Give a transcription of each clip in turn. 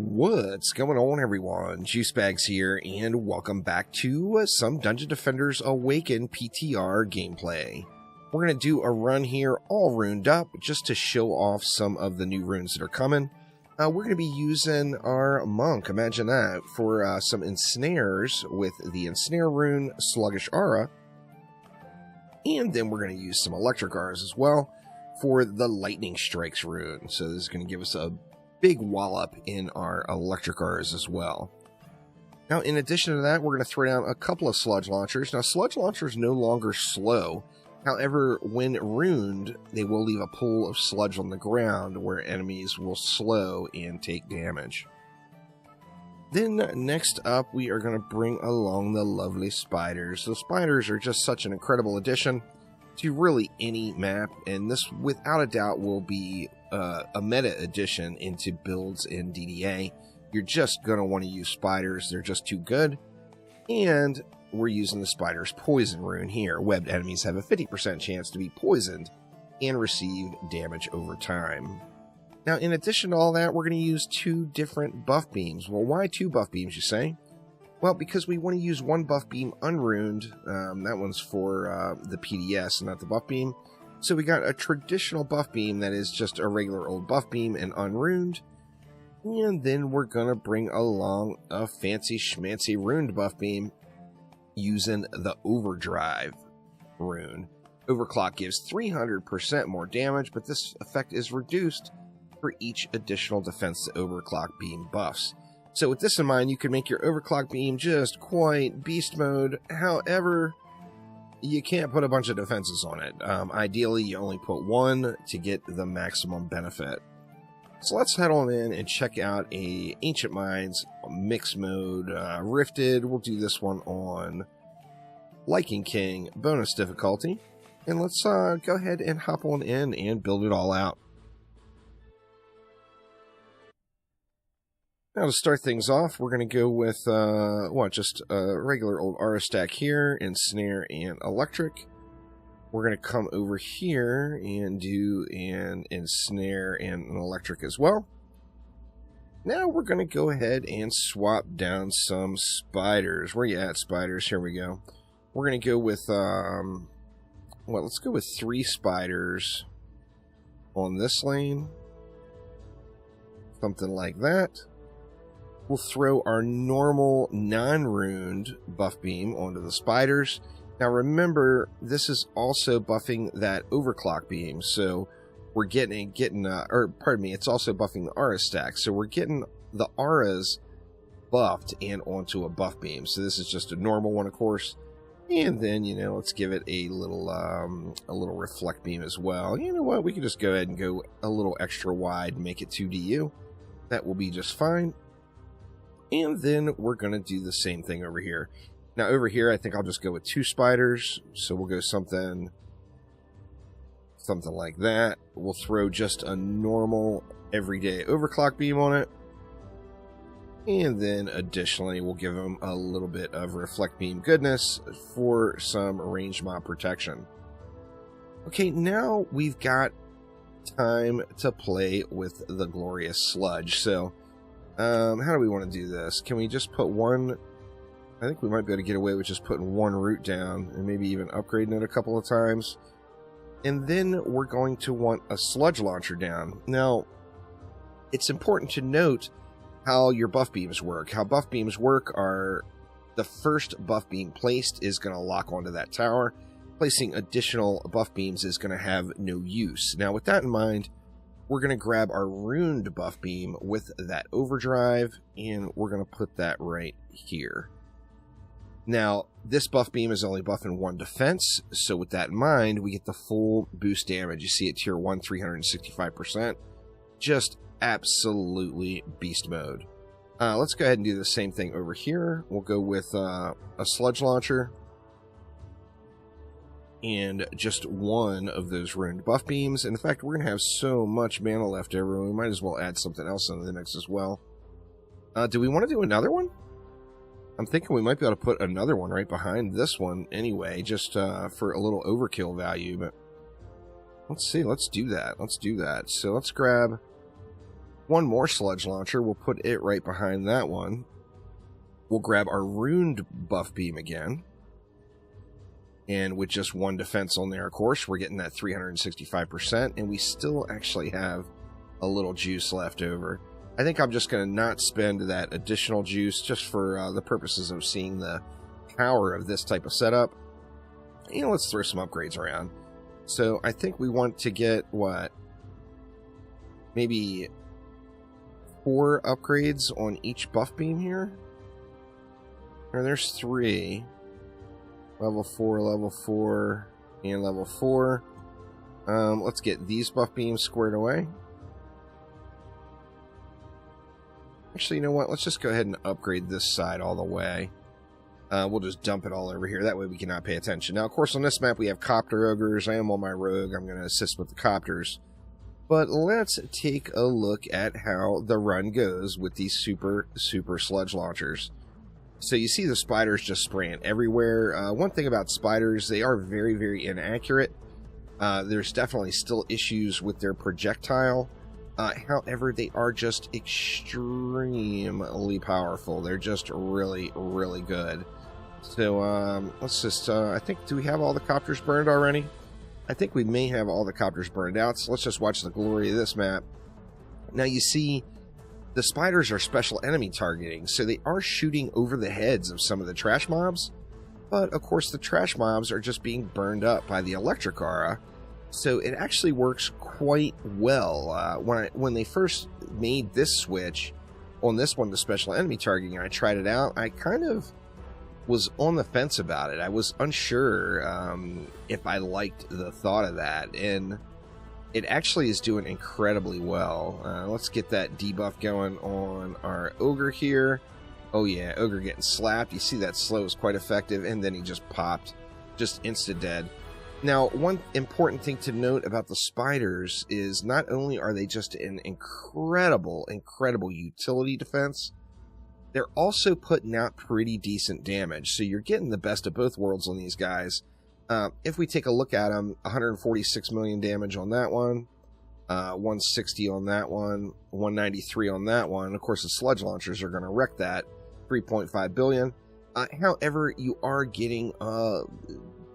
What's going on, everyone? Juicebags here, and welcome back to some Dungeon Defenders Awaken PTR gameplay. We're going to do a run here all runed up just to show off some of the new runes that are coming. We're going to be using our Monk, imagine that, for some ensnares with the Ensnare rune, Sluggish Aura. And then we're going to use some Electric Auras as well for the Lightning Strikes rune. So this is going to give us a big wallop in our Electric Auras as well. Now, in addition to that, we're going to throw down a couple of Sludge Launchers. Now, Sludge Launchers no longer slow. However, when runed, they will leave a pool of sludge on the ground where enemies will slow and take damage. Then, next up, we are going to bring along the lovely spiders. The spiders are just such an incredible addition to really any map, and this, without a doubt, will be a meta addition into builds in DDA. You're just going to want to use spiders. They're just too good. And we're using the spider's poison rune here. Webbed enemies have a 50% chance to be poisoned and receive damage over time. Now, in addition to all that, we're going to use two different buff beams. Well, why two buff beams, you say? Well, because we want to use one buff beam unruned. That one's for the PDS, not the buff beam. So we got a traditional buff beam that is just a regular old buff beam and unruned. And then we're going to bring along a fancy schmancy runed buff beam using the Overdrive rune. Overclock gives 300% more damage, but this effect is reduced for each additional defense the Overclock beam buffs. So with this in mind, you can make your Overclock beam just quite beast mode. However, you can't put a bunch of defenses on it. Ideally, you only put one to get the maximum benefit. So let's head on in and check out a Ancient Minds mix mode Rifted. We'll do this one on Lichen King bonus difficulty. And let's go ahead and hop on in and build it all out. Now, to start things off, we're going to go with, just a regular old Aura stack here, Ensnare and Electric. We're going to come over here and do an Ensnare and an Electric as well. Now we're going to go ahead and swap down some spiders. Where you at, spiders? Here we go. We're going to go with, let's go with 3 spiders on this lane. Something like that. We'll throw our normal non-runed buff beam onto the spiders. Now remember, this is also buffing that Overclock beam, so we're it's also buffing the Aura stack, so we're getting the Auras buffed and onto a buff beam. So this is just a normal one, of course. And then, let's give it a little reflect beam as well. You know what? We can just go ahead and go a little extra wide and make it 2DU. That will be just fine. And then we're going to do the same thing over here. Now over here, I think I'll just go with 2 spiders. So we'll go something like that. We'll throw just a normal everyday Overclock beam on it. And then additionally, we'll give them a little bit of reflect beam goodness for some range mob protection. Okay, now we've got time to play with the glorious Sludge. So how do we want to do this? Can we just put one? I think we might be able to get away with just putting one root down and maybe even upgrading it a couple of times. And then we're going to want a Sludge Launcher down. Now, it's important to note how your buff beams work. How buff beams work are the first buff beam placed is going to lock onto that tower. Placing additional buff beams is going to have no use. Now, with that in mind, we're going to grab our runed buff beam with that Overdrive, and we're going to put that right here. Now, this buff beam is only buffing 1 defense, so with that in mind, we get the full boost damage. You see it tier 1, 365%. Just absolutely beast mode. Let's go ahead and do the same thing over here. We'll go with a Sludge Launcher and just one of those ruined buff beams. And in fact, we're going to have so much mana left over, we might as well add something else into the mix as well. Do we want to do another one? I'm thinking we might be able to put another one right behind this one anyway, just for a little overkill value. But let's see, let's do that. So let's grab one more sludge launcher. We'll put it right behind that one. We'll grab our runed buff beam again. And with just one defense on there, of course, we're getting that 365%. And we still actually have a little juice left over. I think I'm just going to not spend that additional juice just for the purposes of seeing the power of this type of setup. You know, let's throw some upgrades around. So I think we want to get, what, maybe 4 upgrades on each buff beam here? Or there's 3. Level 4, and level 4. Let's get these buff beams squared away. Actually, you know what? Let's just go ahead and upgrade this side all the way. We'll just dump it all over here. That way we cannot pay attention. Now, of course, on this map, we have copter ogres. I am on my rogue. I'm going to assist with the copters. But let's take a look at how the run goes with these super sludge launchers. So you see the spiders just spraying everywhere. One thing about spiders, they are very, very inaccurate. There's definitely still issues with their projectile. However, they are just extremely powerful. They're just really, really good. So let's just, I think, do we have all the copters burned already? I think we may have all the copters burned out. So let's just watch the glory of this map. Now you see, the spiders are special enemy targeting, so they are shooting over the heads of some of the trash mobs. But, of course, the trash mobs are just being burned up by the electric aura. So it actually works quite well. When they first made this switch on this one, the special enemy targeting, I tried it out. I kind of was on the fence about it. I was unsure if I liked the thought of that. And it actually is doing incredibly well. Let's get that debuff going on our ogre here. Oh yeah, ogre getting slapped. You see that slow is quite effective, and then he just popped. Just insta-dead. Now, one important thing to note about the spiders is not only are they just an incredible utility defense, they're also putting out pretty decent damage. So you're getting the best of both worlds on these guys. If we take a look at them, 146 million damage on that one, 160 on that one, 193 on that one. Of course, the sludge launchers are going to wreck that, 3.5 billion. However, you are getting a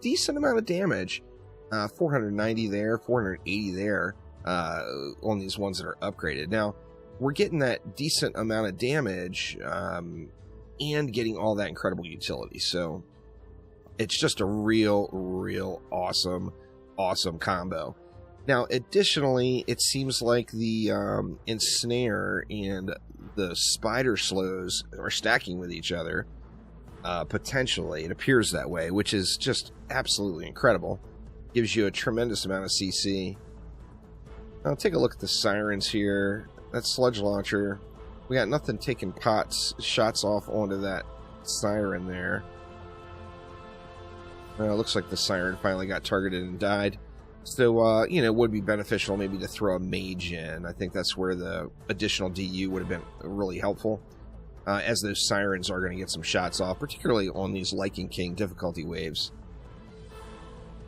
decent amount of damage, 490 there, 480 there, on these ones that are upgraded. Now, we're getting that decent amount of damage, and getting all that incredible utility. So it's just a real awesome combo. Now, additionally, it seems like the ensnare and the spider slows are stacking with each other. Potentially, it appears that way, which is just absolutely incredible. Gives you a tremendous amount of CC. Now, take a look at the sirens here. That sludge launcher. We got nothing taking shots off onto that siren there. Looks like the siren finally got targeted and died. So, you know, it would be beneficial maybe to throw a mage in. I think that's where the additional DU would have been really helpful. As those sirens are going to get some shots off, particularly on these Lycan King difficulty waves.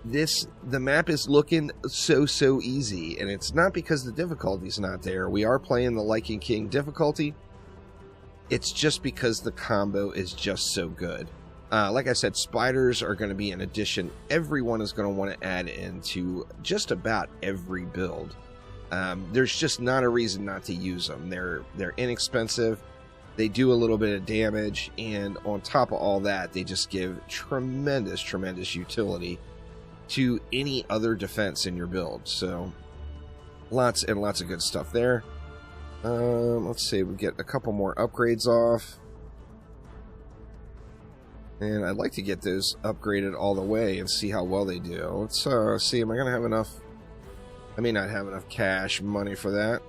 The map is looking so easy, and it's not because the difficulty's not there. We are playing the Lycan King difficulty. It's just because the combo is just so good. Like I said, spiders are going to be an addition everyone is going to want to add into just about every build. There's just not a reason not to use them. They're inexpensive. They do a little bit of damage, and on top of all that, they just give tremendous utility to any other defense in your build. So lots and lots of good stuff there. Let's see, we get a couple more upgrades off. And I'd like to get those upgraded all the way and see how well they do. Let's see, am I going to have enough? I may not have enough cash money for that.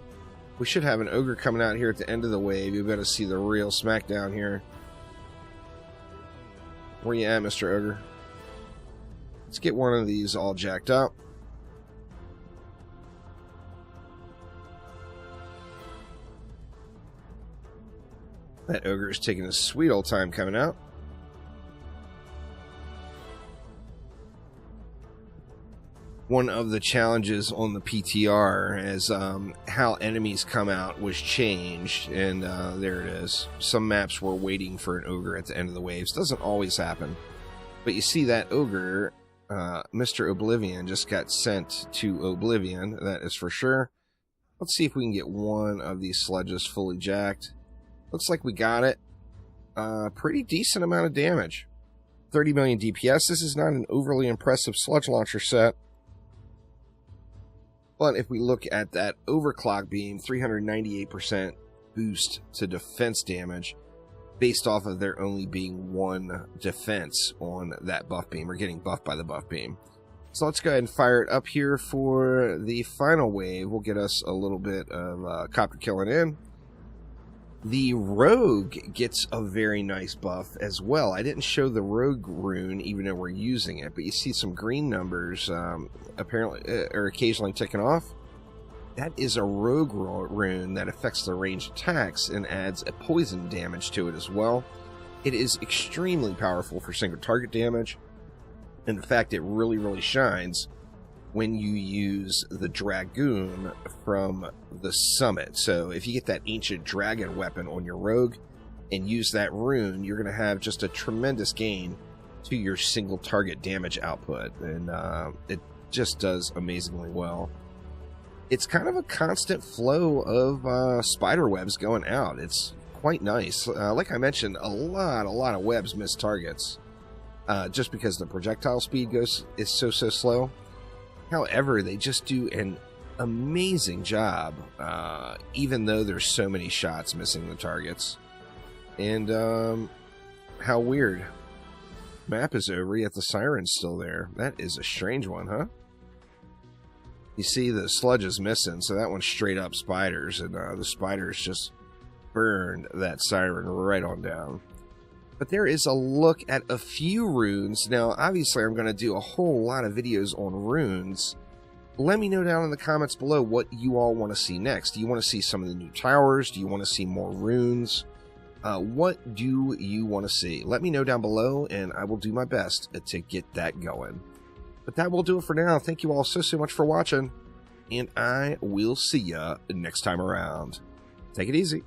We should have an ogre coming out here at the end of the wave. You better see the real smackdown here. Where you at, Mr. Ogre? Let's get one of these all jacked up. That ogre is taking a sweet old time coming out. One of the challenges on the PTR is how enemies come out was changed, and there it is. Some maps were waiting for an ogre at the end of the waves. Doesn't always happen, but you see that ogre, Mr. Oblivion, just got sent to Oblivion, that is for sure. Let's see if we can get one of these sludges fully jacked. Looks like we got it. Pretty decent amount of damage. 30 million DPS. This is not an overly impressive sludge launcher set. But if we look at that overclock beam, 398% boost to defense damage based off of there only being one defense on that buff beam, or getting buffed by the buff beam. So let's go ahead and fire it up here for the final wave. We'll get us a little bit of copter killing in. The rogue gets a very nice buff as well. I didn't show the rogue rune even though we're using it, but you see some green numbers apparently or occasionally ticking off. That is a rogue rune that affects the ranged attacks and adds a poison damage to it as well. It is extremely powerful for single target damage. In fact, it really shines when you use the Dragoon from the summit. So if you get that ancient dragon weapon on your rogue and use that rune, you're going to have just a tremendous gain to your single target damage output, and it just does amazingly well. It's kind of a constant flow of spider webs going out. It's quite nice. Like I mentioned, a lot of webs miss targets just because the projectile speed is so slow. However, they just do an amazing job, even though there's so many shots missing the targets. And how weird. Map is over, yet the siren's still there. That is a strange one, huh? You see the sludge is missing, so that one's straight up spiders, and the spiders just burned that siren right on down. But there is a look at a few runes. Now, obviously, I'm going to do a whole lot of videos on runes. Let me know down in the comments below what you all want to see next. Do you want to see some of the new towers? Do you want to see more runes? What do you want to see? Let me know down below, and I will do my best to get that going. But that will do it for now. Thank you all so much for watching, and I will see ya next time around. Take it easy.